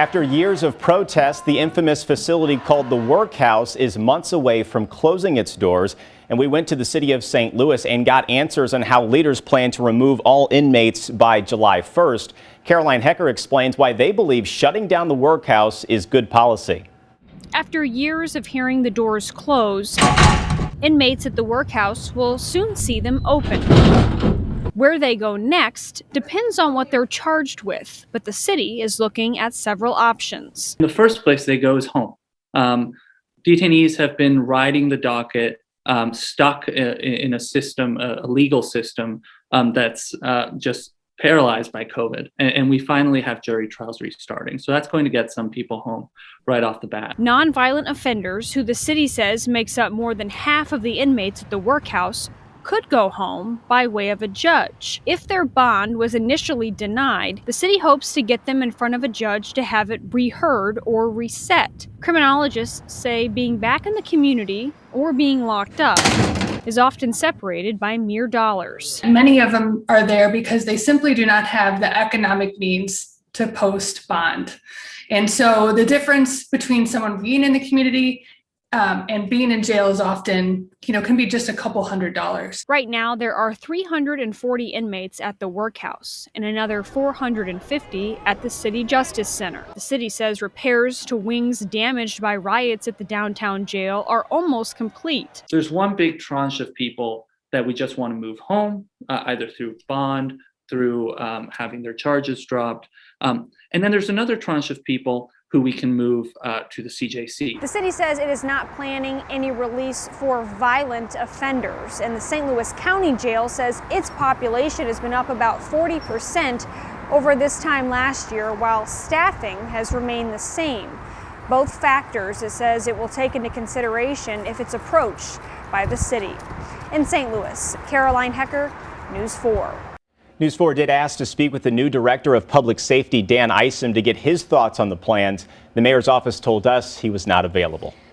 After years of protest, the infamous facility called the Workhouse is months away from closing its doors. And we went to the city of St. Louis and got answers on how leaders plan to remove all inmates by July 1st. Caroline Hecker explains why they believe shutting down the Workhouse is good policy. After years of hearing the doors close, inmates at the Workhouse will soon see them open. Where they go next depends on what they're charged with, but the city is looking at several options. The first place they go is home. Detainees have been riding the docket, stuck in a system, a legal system that's just paralyzed by COVID. And we finally have jury trials restarting. So that's going to get some people home right off the bat. Nonviolent offenders, who the city says makes up more than half of the inmates at the Workhouse, could go home by way of a judge. If their bond was initially denied, the city hopes to get them in front of a judge to have it reheard or reset. Criminologists say being back in the community or being locked up is often separated by mere dollars. Many of them are there because they simply do not have the economic means to post bond. And so the difference between someone being in the community and being in jail is often, can be just a couple $100s. Right now, there are 340 inmates at the Workhouse and another 450 at the City Justice Center. The city says repairs to wings damaged by riots at the downtown jail are almost complete. There's one big tranche of people that we just want to move home, either through bond, through having their charges dropped. And then there's another tranche of people who we can move to the CJC. The city says it is not planning any release for violent offenders, and the St. Louis County Jail says its population has been up about 40% over this time last year, while staffing has remained the same. Both factors it says it will take into consideration if it's approached by the city. In St. Louis, Caroline Hecker, News 4. News 4 did ask to speak with the new director of public safety, Dan Isom, to get his thoughts on the plans. The mayor's office told us he was not available.